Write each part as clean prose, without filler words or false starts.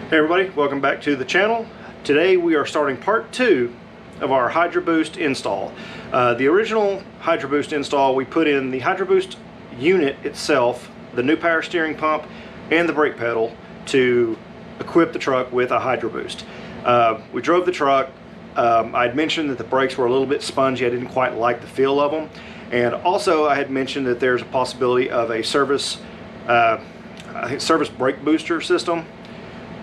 Hey everybody, welcome back to the channel. Today we are starting part 2 of our Hydroboost install. The original Hydroboost install, we put in the Hydroboost unit itself, the new power steering pump, and the brake pedal to equip the truck with a Hydroboost. We drove the truck. I had mentioned that the brakes were a little bit spongy. I didn't quite like the feel of them. And also I had mentioned that there's a possibility of a service brake booster system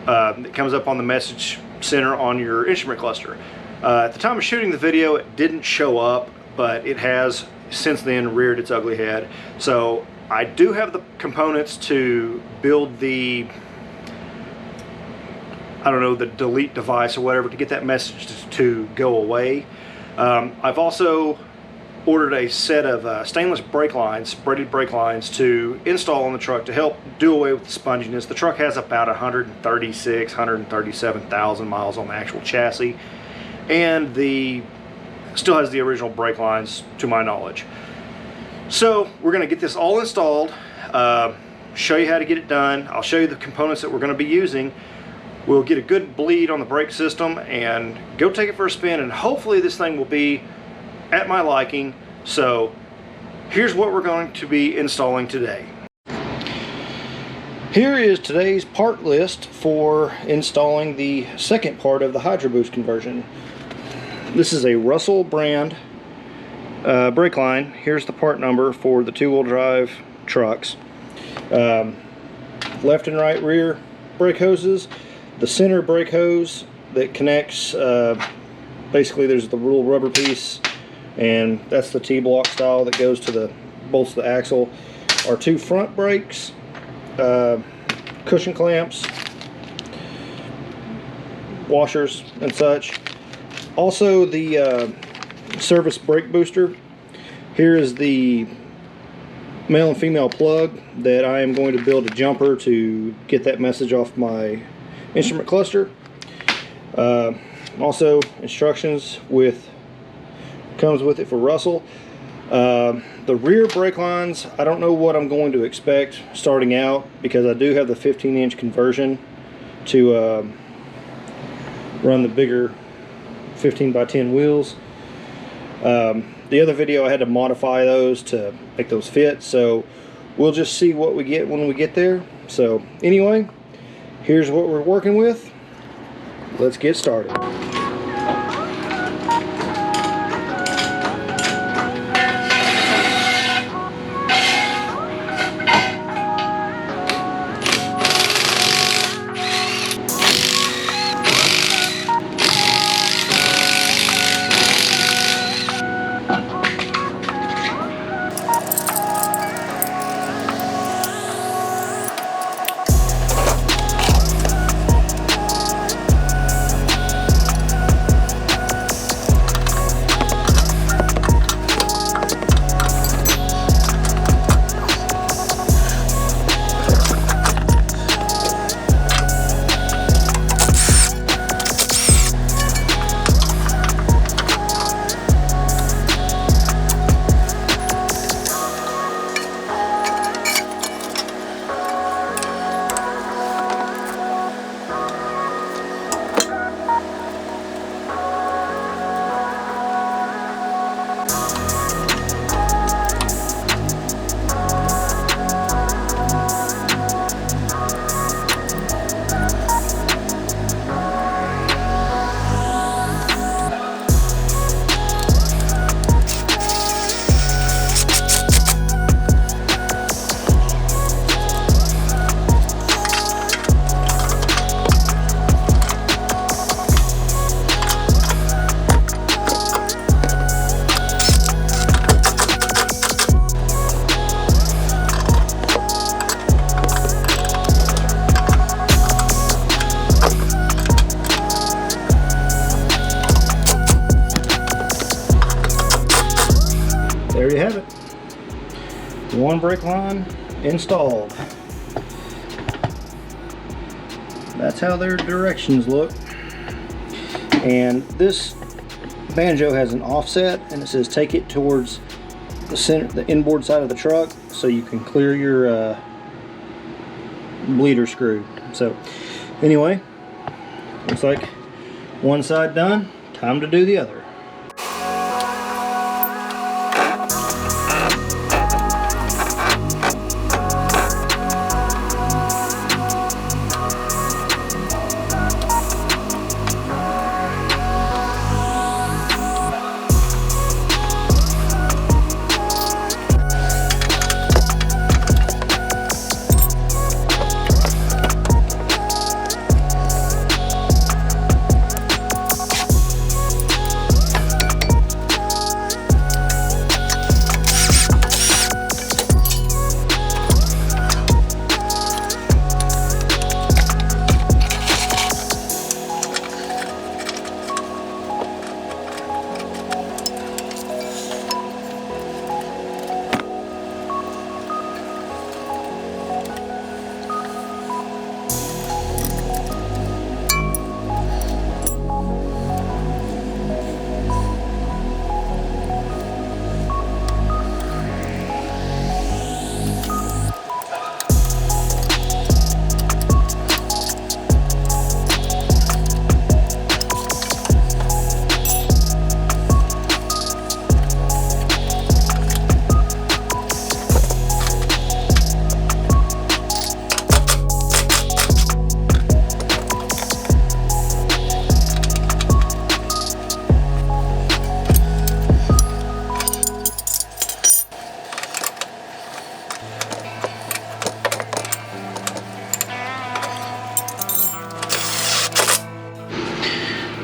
that comes up on the message center on your instrument cluster. At the time of shooting the video, it didn't show up, but it has since then reared its ugly head. So I do have the components to build the, I don't know, the delete device or whatever to get that message to go away. I've also ordered a set of stainless brake lines, braided brake lines, to install on the truck to help do away with the sponginess. The truck has about 137,000 miles on the actual chassis, and still has the original brake lines to my knowledge. So we're going to get this all installed, show you how to get it done. I'll show you the components that we're going to be using. We'll get a good bleed on the brake system and go take it for a spin, and hopefully this thing will be at my liking. So here's what we're going to be installing today. Here is today's part list for installing the second part of the Hydroboost conversion. This is a Russell brand brake line. Here's the part number for the two-wheel drive trucks. Left and right rear brake hoses. The center brake hose that connects, basically there's the little rubber piece, and that's the T-block style that goes to the bolts of the axle. Our two front brakes, cushion clamps, washers and such. Also the service brake booster. Here is the male and female plug that I am going to build a jumper to get that message off my instrument cluster. Also instructions comes with it for Russell. The rear brake lines, I don't know what I'm going to expect starting out, because I do have the 15-inch conversion to run the bigger 15x10 wheels. The other video I had to modify those to make those fit, so we'll just see what we get when we get there. So anyway, here's what we're working with. Let's get started. There you have it. One brake line installed. That's how their directions look. And this banjo has an offset, and it says take it towards the center, the inboard side of the truck, so you can clear your bleeder screw. So anyway, looks like one side done. Time to do the other.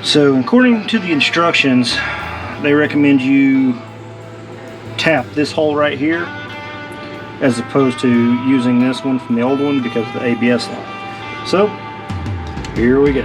So according to the instructions, they recommend you tap this hole right here as opposed to using this one from the old one because of the ABS line. So here we go.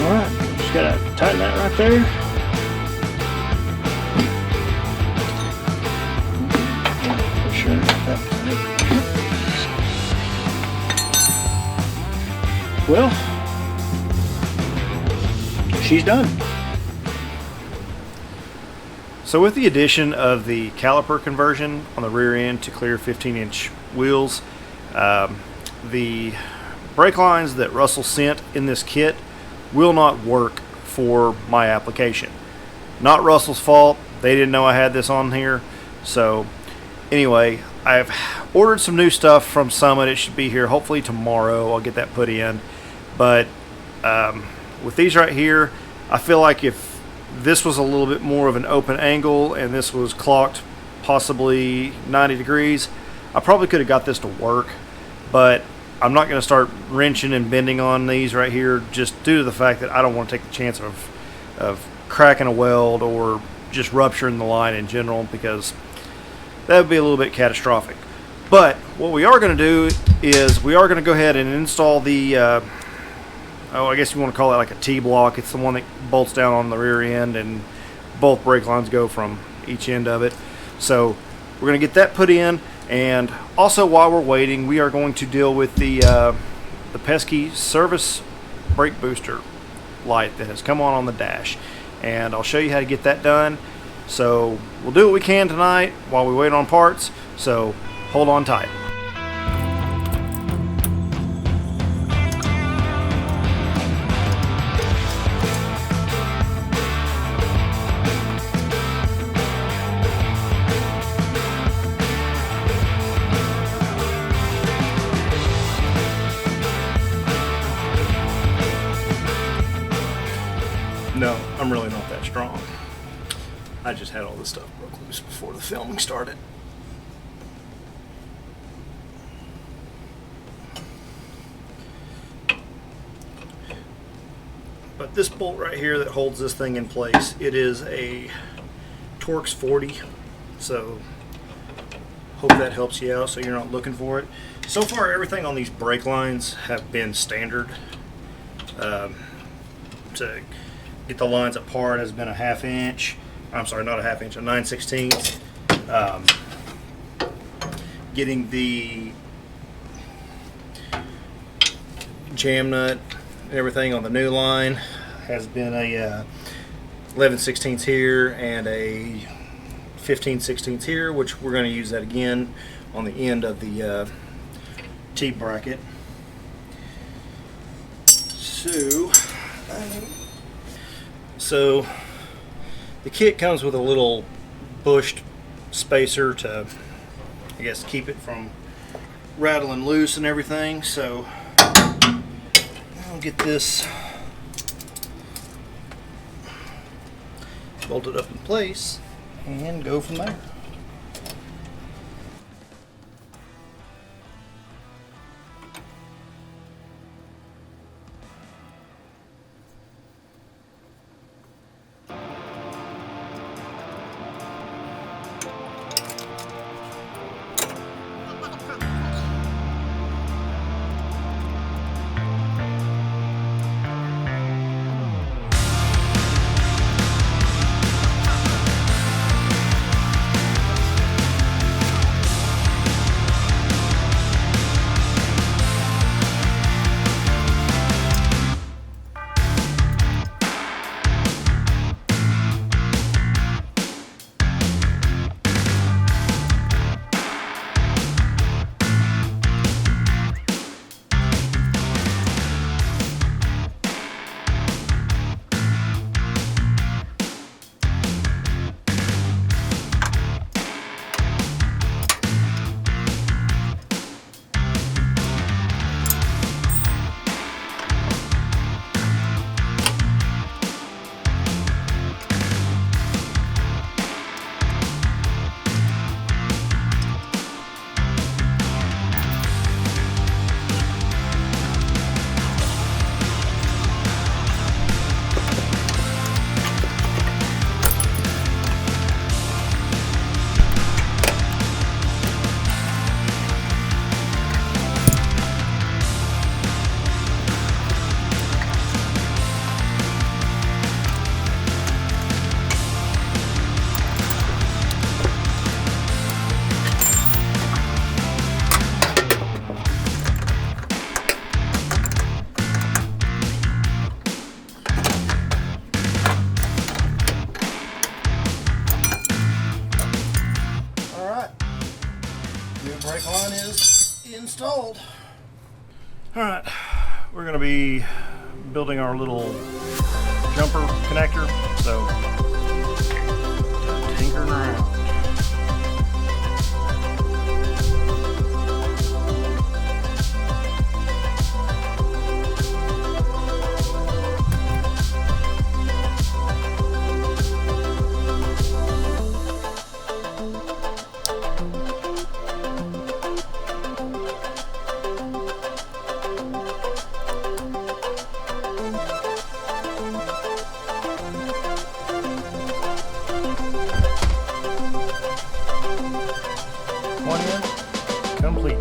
Alright, just gotta tighten that right there. For sure. Well, she's done. So with the addition of the caliper conversion on the rear end to clear 15-inch wheels, the brake lines that Russell sent in this kit will not work for my application. Not Russell's fault. They didn't know I had this on here. So anyway, I've ordered some new stuff from Summit. It should be here hopefully tomorrow. I'll get that put in. But with these right here, I feel like if this was a little bit more of an open angle and this was clocked possibly 90 degrees, I probably could have got this to work. But I'm not going to start wrenching and bending on these right here just due to the fact that I don't want to take the chance of cracking a weld or just rupturing the line in general, because that would be a little bit catastrophic. But what we are going to do is we are going to go ahead and install the I guess you want to call it like a T-block. It's the one that bolts down on the rear end and both brake lines go from each end of it. So we're going to get that put in. And also, while we're waiting, we are going to deal with the pesky service brake booster light that has come on the dash, and I'll show you how to get that done. So we'll do what we can tonight while we wait on parts, so hold on tight. I'm really not that strong. I just had all this stuff broke loose before the filming started. But this bolt right here that holds this thing in place, it is a Torx 40, so hope that helps you out so you're not looking for it. So far everything on these brake lines have been standard. To get the lines apart has been a 1/2 inch. I'm sorry, not a 1/2 inch, a 9/16. Getting the jam nut and everything on the new line has been a 11/16 here and a 15/16 here, which we're going to use that again on the end of the T bracket. So the kit comes with a little bushed spacer to, I guess, keep it from rattling loose and everything. So I'll get this bolted up in place and go from there. Brake line is installed. All right, we're going to be building our little jumper connector, so tinkering around. Complete.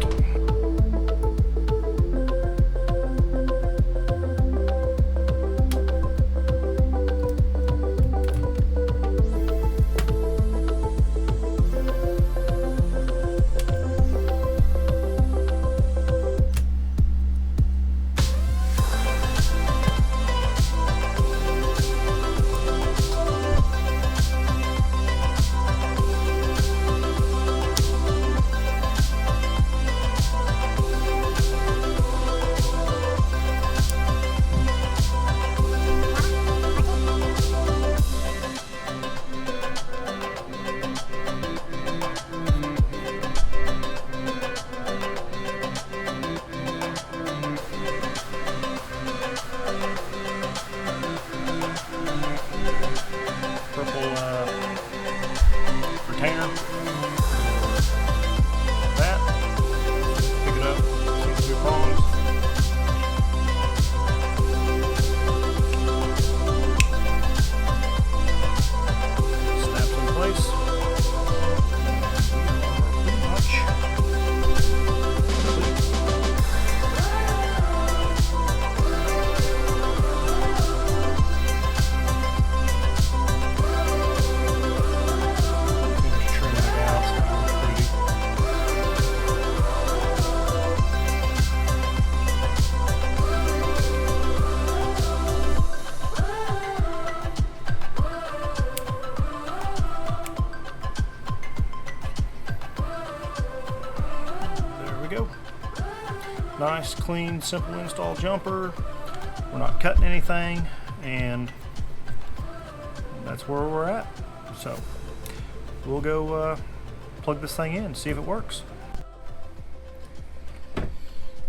Nice, clean, simple install jumper. We're not cutting anything, and that's where we're at. So we'll go plug this thing in, see if it works.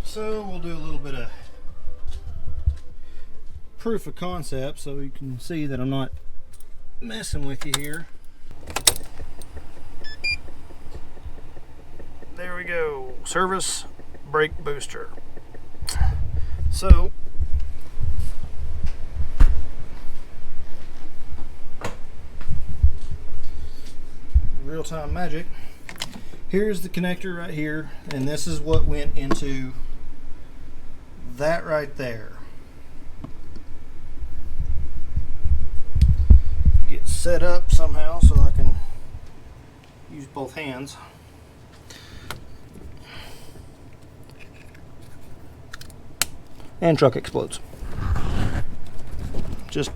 So we'll do a little bit of proof of concept so you can see that I'm not messing with you here. There we go, service brake booster. So real-time magic. Here's the connector right here, and this is what went into that right there. Get set up somehow so I can use both hands. And truck explodes. Just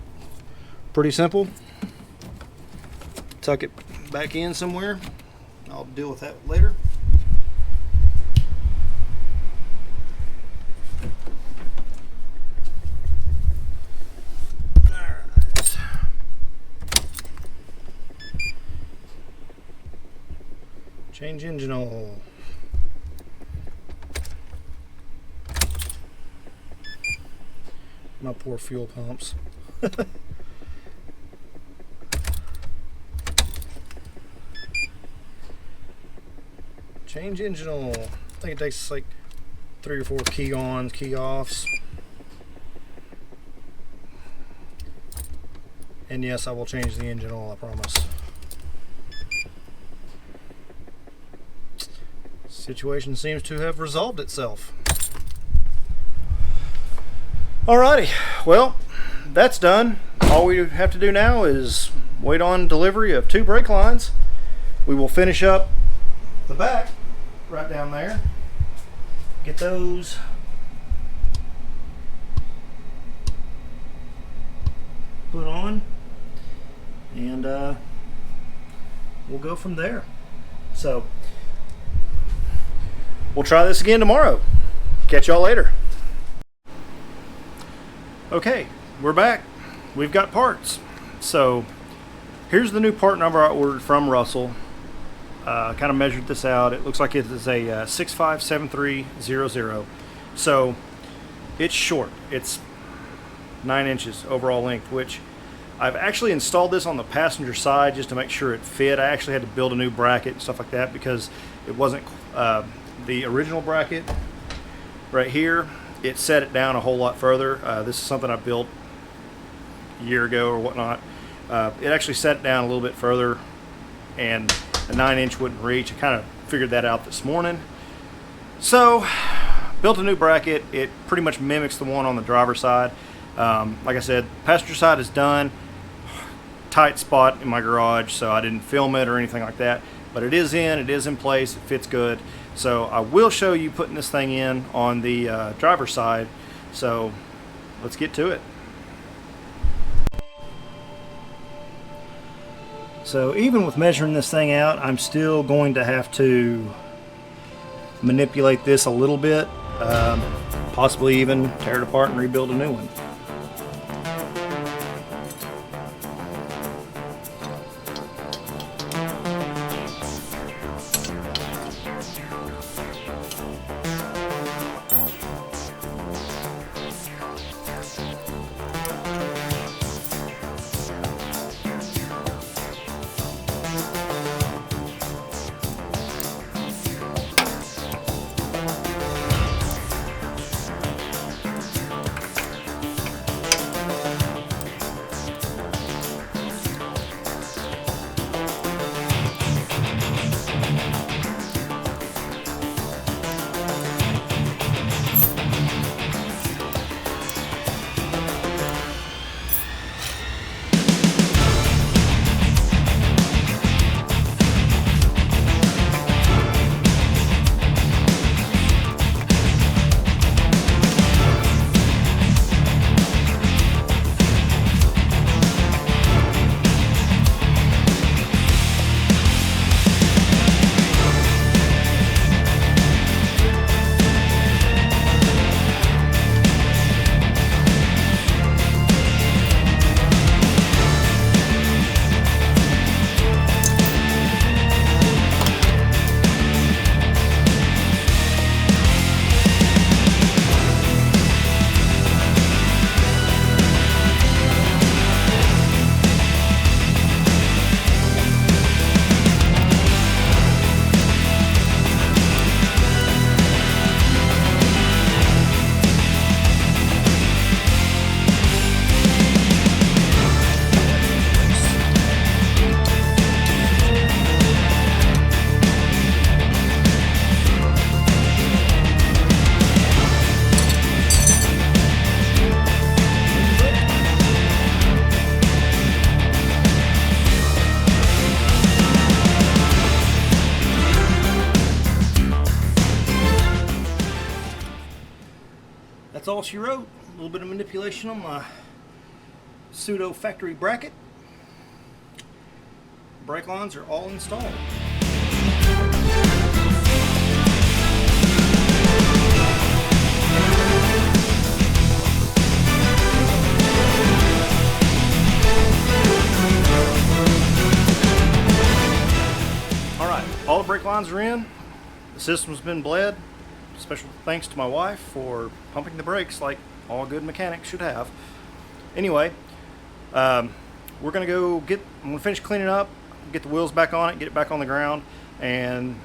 pretty simple. Tuck it back in somewhere. I'll deal with that later. Alright. Change engine oil. My poor fuel pumps. Change engine oil. I think it takes like 3 or 4 key ons, key offs. And yes, I will change the engine oil, I promise. Situation seems to have resolved itself. Alrighty, well, that's done. All we have to do now is wait on delivery of 2 brake lines. We will finish up the back right down there. Get those put on, and we'll go from there. So we'll try this again tomorrow. Catch y'all later. Okay, we're back. We've got parts. So here's the new part number I ordered from Russell. Kind of measured this out. It looks like it is a 657300. So it's short. It's 9 inches overall length, which I've actually installed this on the passenger side just to make sure it fit. I actually had to build a new bracket and stuff like that because it wasn't the original bracket right here. It set it down a whole lot further. This is something I built a year ago or whatnot. It actually set it down a little bit further, and a 9-inch wouldn't reach. I kind of figured that out this morning. So built a new bracket. It pretty much mimics the one on the driver's side. Like I said, passenger side is done. Tight spot in my garage, so I didn't film it or anything like that. But it is in place, it fits good. So I will show you putting this thing in on the driver's side. So let's get to it. So even with measuring this thing out, I'm still going to have to manipulate this a little bit, possibly even tear it apart and rebuild a new one. that's all she wrote. A little bit of manipulation on my pseudo factory bracket. Brake lines are all installed. Alright, all the brake lines are in. The system's been bled. Special thanks to my wife for pumping the brakes like all good mechanics should have. Anyway, we're gonna I'm gonna finish cleaning up, get the wheels back on it, get it back on the ground, and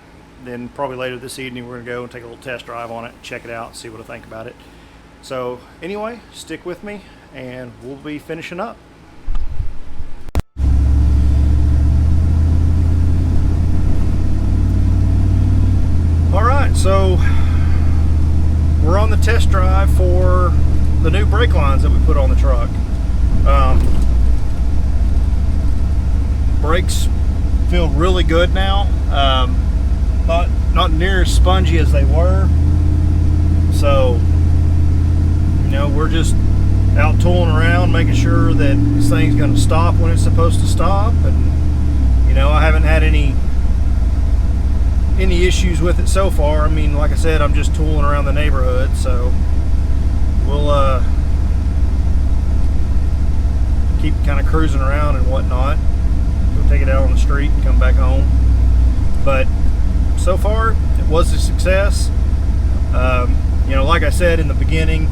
then probably later this evening we're gonna go and take a little test drive on it, check it out, see what I think about it. So anyway, stick with me and we'll be finishing up. Alright, so we're on the test drive for the new brake lines that we put on the truck. Brakes feel really good now. Not near as spongy as they were. So, you know, we're just out tooling around, making sure that this thing's going to stop when it's supposed to stop. And, you know, I haven't had any issues with it so far. I mean, like I said, I'm just tooling around the neighborhood, so we'll keep kind of cruising around and whatnot. We'll take it out on the street and come back home. But so far, it was a success. You know, like I said in the beginning,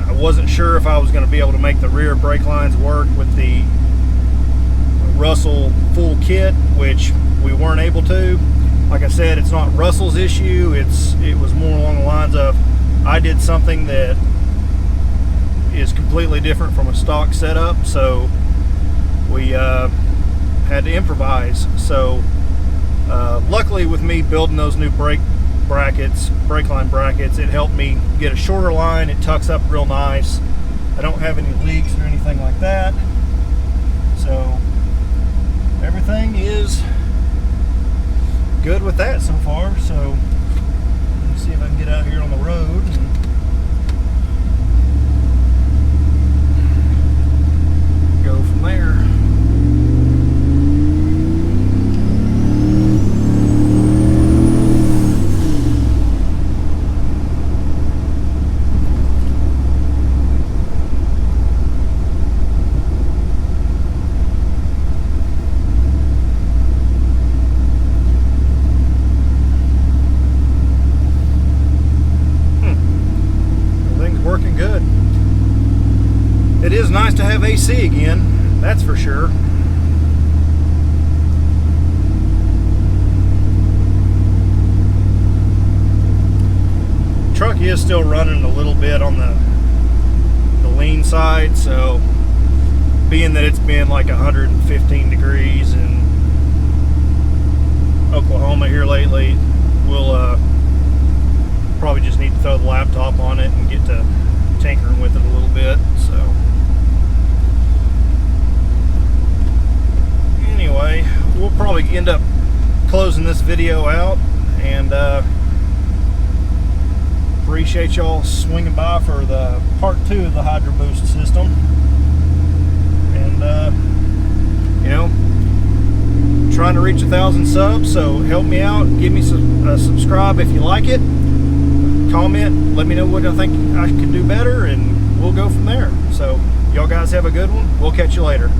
I wasn't sure if I was going to be able to make the rear brake lines work with the Russell full kit, which we weren't able to. Like I said, it's not Russell's issue. It was more along the lines of I did something that is completely different from a stock setup, so we had to improvise. So luckily, with me building those new brake line brackets, it helped me get a shorter line. It tucks up real nice. I don't have any leaks or anything like that. So everything is good with that so far. So let's see if I can get out here on the road and go from there. It is nice to have AC again, that's for sure. Truck is still running a little bit on the lean side, so being that it's been like 115 degrees in Oklahoma here lately, we'll probably just need to throw the laptop on it and get to tinkering with it a little bit. So anyway, we'll probably end up closing this video out, and appreciate y'all swinging by for the part 2 of the Hydroboost system. And you know, trying to reach 1,000 subs, so help me out, give me a subscribe if you like it, comment, let me know what I think I could do better, and we'll go from there. So y'all guys have a good one. We'll catch you later.